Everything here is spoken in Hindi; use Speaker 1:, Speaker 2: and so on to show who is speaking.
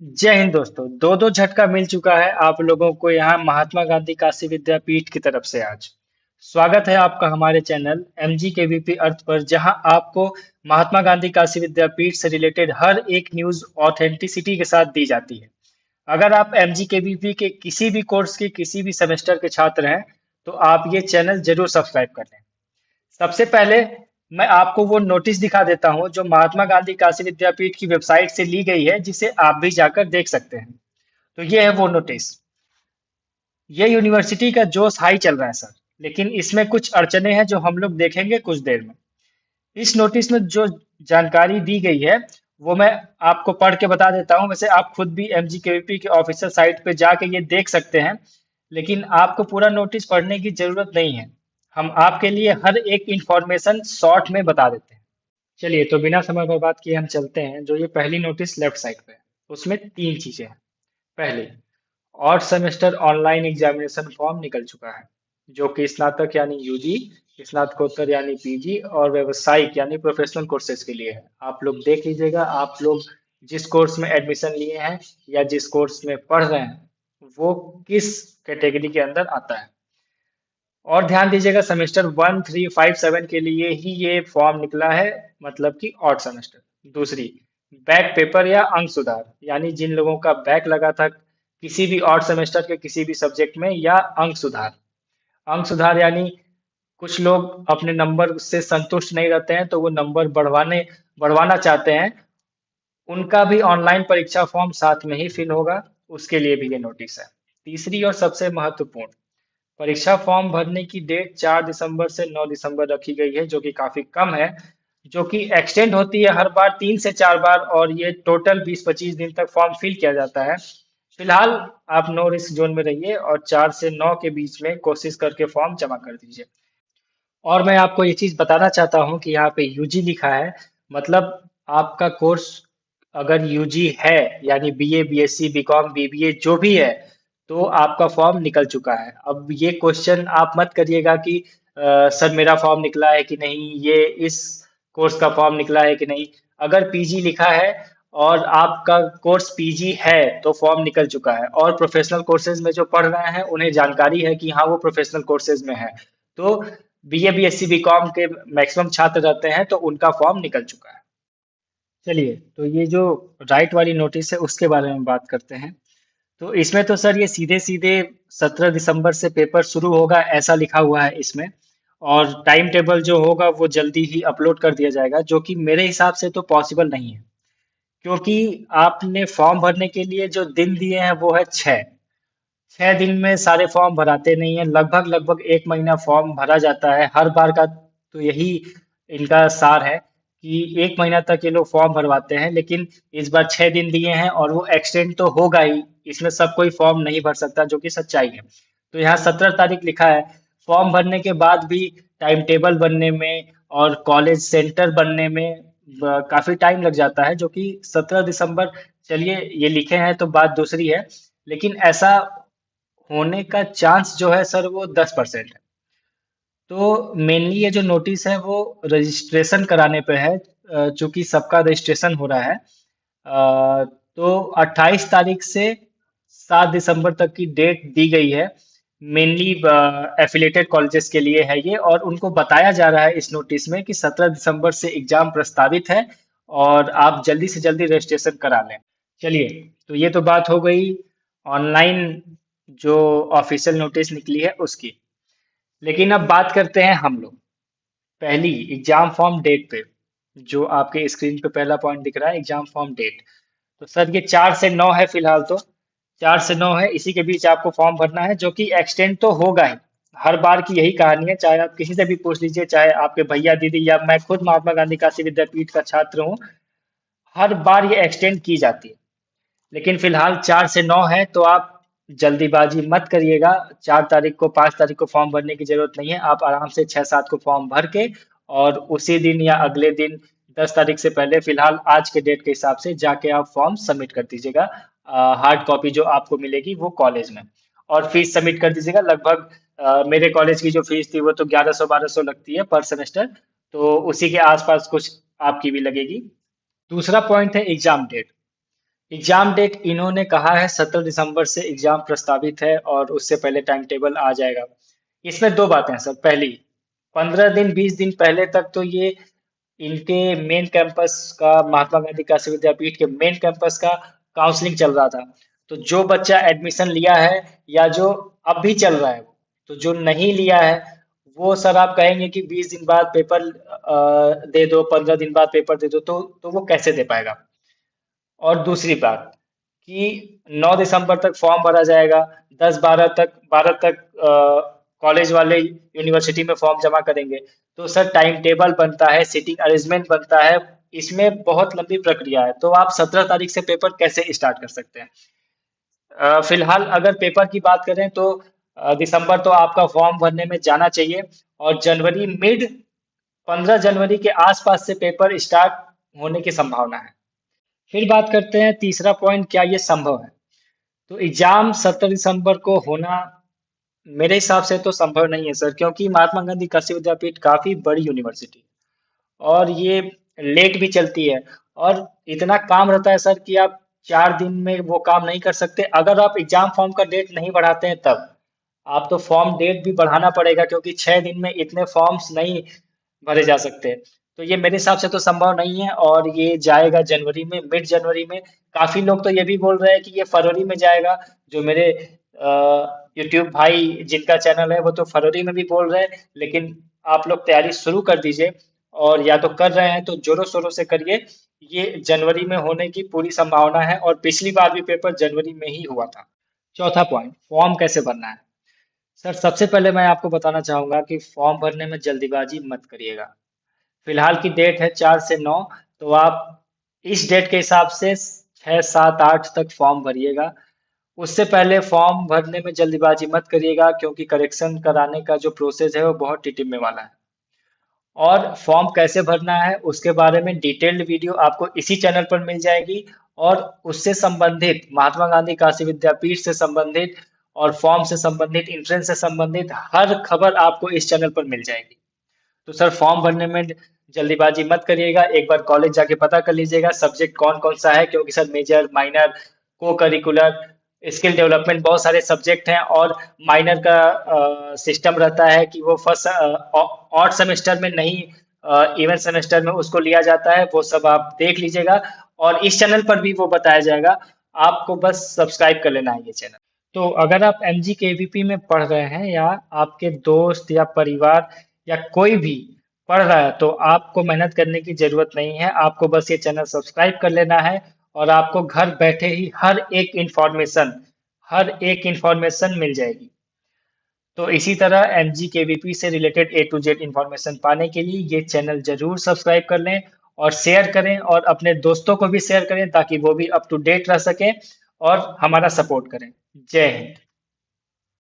Speaker 1: जय हिंद दोस्तों। दो दो झटका मिल चुका है आप लोगों को यहाँ महात्मा गांधी काशी विद्यापीठ की तरफ से। आज स्वागत है आपका हमारे चैनल एमजी के वीपी अर्थ पर, जहां आपको महात्मा गांधी काशी विद्यापीठ से रिलेटेड हर एक न्यूज ऑथेंटिसिटी के साथ दी जाती है। अगर आप एमजी के वीपी के किसी भी कोर्स के किसी भी सेमेस्टर के छात्र हैं तो आप ये चैनल जरूर सब्सक्राइब कर लें। सबसे पहले मैं आपको वो नोटिस दिखा देता हूँ जो महात्मा गांधी काशी विद्यापीठ की वेबसाइट से ली गई है, जिसे आप भी जाकर देख सकते हैं। तो ये है वो नोटिस। ये यूनिवर्सिटी का जोश हाई चल रहा है सर, लेकिन इसमें कुछ अड़चने हैं जो हम लोग देखेंगे कुछ देर में। इस नोटिस में जो जानकारी दी गई है वो मैं आपको पढ़ के बता देता हूँ। वैसे आप खुद भी एमजीकेवीपी के ऑफिशियल साइट पे जाके ये देख सकते हैं, लेकिन आपको पूरा नोटिस पढ़ने की जरूरत नहीं है। हम आपके लिए हर एक इंफॉर्मेशन शॉर्ट में बता देते हैं। चलिए, तो बिना समय बर्बाद किए हम चलते हैं। जो ये पहली नोटिस लेफ्ट साइड पे है उसमें तीन चीजें हैं। पहले, और सेमेस्टर ऑनलाइन एग्जामिनेशन फॉर्म निकल चुका है, जो कि स्नातक यानी यूजी, स्नातकोत्तर यानी पीजी और व्यवसायिक यानी प्रोफेशनल कोर्सेज के लिए है। आप लोग देख लीजिएगा, आप लोग जिस कोर्स में एडमिशन लिए हैं या जिस कोर्स में पढ़ रहे हैं वो किस कैटेगरी के अंदर आता है। और ध्यान दीजिएगा, सेमेस्टर 1, 3, 5, 7 के लिए ही ये फॉर्म निकला है, मतलब कि ऑड सेमेस्टर। दूसरी, बैक पेपर या अंक सुधार, यानी जिन लोगों का बैक लगा था किसी भी ऑड सेमेस्टर के किसी भी सब्जेक्ट में, या अंक सुधार। अंक सुधार यानी कुछ लोग अपने नंबर से संतुष्ट नहीं रहते हैं तो वो नंबर बढ़वाना चाहते हैं। उनका भी ऑनलाइन परीक्षा फॉर्म साथ में ही फिल होगा, उसके लिए भी ये नोटिस है। तीसरी और सबसे महत्वपूर्ण, परीक्षा फॉर्म भरने की डेट 4 दिसंबर से 9 दिसंबर रखी गई है, जो कि काफी कम है, जो कि एक्सटेंड होती है हर बार 3 से 4 बार, और ये टोटल 20-25 दिन तक फॉर्म फिल किया जाता है। फिलहाल आप नो रिस्क जोन में रहिए और 4 से 9 के बीच में कोशिश करके फॉर्म जमा कर दीजिए। और मैं आपको ये चीज बताना चाहता हूँ कि यहाँ पे यूजी लिखा है, मतलब आपका कोर्स अगर यूजी है, यानी बीए, बीएससी, बीकॉम, बीबीए जो भी है, तो आपका फॉर्म निकल चुका है। अब ये क्वेश्चन आप मत करिएगा कि सर मेरा फॉर्म निकला है कि नहीं, ये इस कोर्स का फॉर्म निकला है कि नहीं। अगर पीजी लिखा है और आपका कोर्स पीजी है तो फॉर्म निकल चुका है, और प्रोफेशनल कोर्सेज में जो पढ़ रहे हैं उन्हें जानकारी है कि हाँ वो प्रोफेशनल कोर्सेज में है। तो बीए, बीएससी, बीकॉम के मैक्सिमम छात्र रहते हैं तो उनका फॉर्म निकल चुका है। चलिए, तो ये जो राइट वाली नोटिस है उसके बारे में बात करते हैं। तो इसमें तो सर ये सीधे सीधे 17 दिसंबर से पेपर शुरू होगा ऐसा लिखा हुआ है इसमें। और टाइम टेबल जो होगा वो जल्दी ही अपलोड कर दिया जाएगा, जो कि मेरे हिसाब से तो पॉसिबल नहीं है, क्योंकि आपने फॉर्म भरने के लिए जो दिन दिए हैं वो है 6 दिन में सारे फॉर्म भराते नहीं है। लगभग लगभग 1 महीना फॉर्म भरा जाता है हर बार का। तो यही इनका सार है कि 1 महीना तक ये लोग फॉर्म भरवाते हैं, लेकिन इस बार 6 दिन दिए हैं और वो एक्सटेंड तो होगा ही। इसमें सब कोई फॉर्म नहीं भर सकता, जो कि सच्चाई है। तो यहाँ 17 तारीख लिखा है। फॉर्म भरने के बाद भी टाइम टेबल बनने में और कॉलेज सेंटर बनने में काफी टाइम लग जाता है, जो कि 17 दिसंबर, चलिए ये लिखे हैं तो बात दूसरी है, लेकिन ऐसा होने का चांस जो है सर वो 10% है। तो मेनली ये जो नोटिस है वो रजिस्ट्रेशन कराने पे है, चूंकि सबका रजिस्ट्रेशन हो रहा है। तो 28 तारीख से 7 दिसंबर तक की डेट दी गई है। मेनली एफिलेटेड कॉलेजेस के लिए है ये, और उनको बताया जा रहा है इस नोटिस में कि 17 दिसंबर से एग्जाम प्रस्तावित है और आप जल्दी से जल्दी रजिस्ट्रेशन करा लें। चलिए, तो ये तो बात हो गई ऑनलाइन जो ऑफिशियल नोटिस निकली है उसकी। लेकिन अब बात करते हैं हम लोग पहली एग्जाम फॉर्म डेट पे। जो आपके स्क्रीन पे पहला पॉइंट दिख रहा है, एग्जाम फॉर्म डेट। तो सर ये 4 से 9 है फिलहाल तो। 4 से 9 है, इसी के बीच आपको फॉर्म भरना है, जो कि एक्सटेंड तो होगा ही। हर बार की यही कहानी है, चाहे आप किसी से भी पूछ लीजिए, चाहे आपके भैया दीदी या मैं खुद महात्मा गांधी काशी विद्यापीठ का छात्र हूँ, हर बार ये एक्सटेंड की जाती है। लेकिन फिलहाल 4 से 9 है, तो आप जल्दीबाजी मत करिएगा। 4 तारीख को, 5 तारीख को फॉर्म भरने की जरूरत नहीं है। आप आराम से 6-7 को फॉर्म भर के और उसी दिन या अगले दिन 10 तारीख से पहले, फिलहाल आज के डेट के हिसाब से जाके आप फॉर्म सबमिट कर दीजिएगा। हार्ड कॉपी जो आपको मिलेगी वो कॉलेज में, और फीस सबमिट कर दीजिएगा। लगभग मेरे कॉलेज की जो फीस थी वो तो 1100-1200 लगती है पर सेमेस्टर, तो उसी के आसपास कुछ आपकी भी लगेगी। दूसरा पॉइंट है एग्जाम डेट। एग्जाम डेट इन्होंने कहा है 17 दिसंबर से एग्जाम प्रस्तावित है और उससे पहले टाइम टेबल आ जाएगा। इसमें दो बातें हैं सर। पहली, 15 दिन 20 दिन पहले तक तो ये इनके मेन कैंपस का, महात्मा गांधी काशी विद्यापीठ के मेन कैंपस का काउंसलिंग चल रहा था। तो जो बच्चा एडमिशन लिया है या जो अब भी चल रहा है, तो जो नहीं लिया है वो सर आप कहेंगे कि 20 दिन बाद पेपर दे दो, 15 दिन बाद पेपर दे दो, तो वो कैसे दे पाएगा। और दूसरी बात कि 9 दिसंबर तक फॉर्म भरा जाएगा, 10 12 तक कॉलेज वाले यूनिवर्सिटी में फॉर्म जमा करेंगे। तो सर टाइम टेबल बनता है, सीटिंग अरेंजमेंट बनता है, इसमें बहुत लंबी प्रक्रिया है। तो आप 17 तारीख से पेपर कैसे स्टार्ट कर सकते हैं। फिलहाल अगर पेपर की बात करें तो दिसंबर तो आपका फॉर्म भरने में जाना चाहिए, और जनवरी मिड 15 जनवरी के आसपास से पेपर स्टार्ट होने की संभावना है। फिर बात करते हैं तीसरा पॉइंट, क्या ये संभव है। तो एग्जाम 17 दिसंबर को होना मेरे हिसाब से तो संभव नहीं है सर, क्योंकि महात्मा गांधी कृषि विद्यापीठ काफी बड़ी यूनिवर्सिटी और ये लेट भी चलती है, और इतना काम रहता है सर कि आप 4 दिन में वो काम नहीं कर सकते। अगर आप एग्जाम फॉर्म का डेट नहीं बढ़ाते हैं तब आप तो फॉर्म डेट भी बढ़ाना पड़ेगा, क्योंकि 6 दिन में इतने फॉर्म्स नहीं भरे जा सकते। तो ये मेरे हिसाब से तो संभव नहीं है, और ये जाएगा जनवरी में, मिड जनवरी में। काफी लोग तो ये भी बोल रहे हैं कि ये फरवरी में जाएगा। जो मेरे यूट्यूब भाई जिनका चैनल है वो तो फरवरी में भी बोल रहे हैं, लेकिन आप लोग तैयारी शुरू कर दीजिए, और या तो कर रहे हैं तो जोरों शोरों से करिए। ये जनवरी में होने की पूरी संभावना है, और पिछली बार भी पेपर जनवरी में ही हुआ था। चौथा पॉइंट, फॉर्म कैसे भरना है। सर सबसे पहले मैं आपको बताना चाहूंगा कि फॉर्म भरने में जल्दीबाजी मत करिएगा। फिलहाल की डेट है 4 से 9, तो आप इस डेट के हिसाब से 6 7 8 तक फॉर्म भरिएगा। उससे पहले फॉर्म भरने में जल्दीबाजी मत करिएगा, क्योंकि करेक्शन कराने का जो प्रोसेस है वो बहुत टिटिम्मे वाला है। और फॉर्म कैसे भरना है उसके बारे में डिटेल्ड वीडियो आपको इसी चैनल पर मिल जाएगी, और उससे संबंधित, महात्मा गांधी काशी विद्यापीठ से संबंधित और फॉर्म से संबंधित, इंट्रेंस से संबंधित हर खबर आपको इस चैनल पर मिल जाएगी। तो सर फॉर्म भरने में जल्दीबाजी मत करिएगा, एक बार कॉलेज जाके पता कर लीजिएगा सब्जेक्ट कौन कौन सा है, क्योंकि सर मेजर, माइनर, को करिकुलर, स्किल डेवलपमेंट बहुत सारे सब्जेक्ट हैं। और माइनर का सिस्टम रहता है कि वो फर्स्ट ऑड सेमेस्टर में नहीं, इवन सेमेस्टर में उसको लिया जाता है। वो सब आप देख लीजिएगा, और इस चैनल पर भी वो बताया जाएगा। आपको बस सब्सक्राइब कर लेना है ये चैनल। तो अगर आप एमजी केवीपी में पढ़ रहे हैं, या आपके दोस्त या परिवार या कोई भी पढ़ रहा है, तो आपको मेहनत करने की जरूरत नहीं है। आपको बस ये चैनल सब्सक्राइब कर लेना है, और आपको घर बैठे ही हर एक इंफॉर्मेशन मिल जाएगी। तो इसी तरह एमजी केवीपी से related A to Z information पाने के लिए ये चैनल जरूर सब्सक्राइब कर लें, और शेयर करें, और अपने दोस्तों को भी शेयर करें, ताकि वो भी अप टू डेट रह सकें और हमारा सपोर्ट करें। जय हिंद।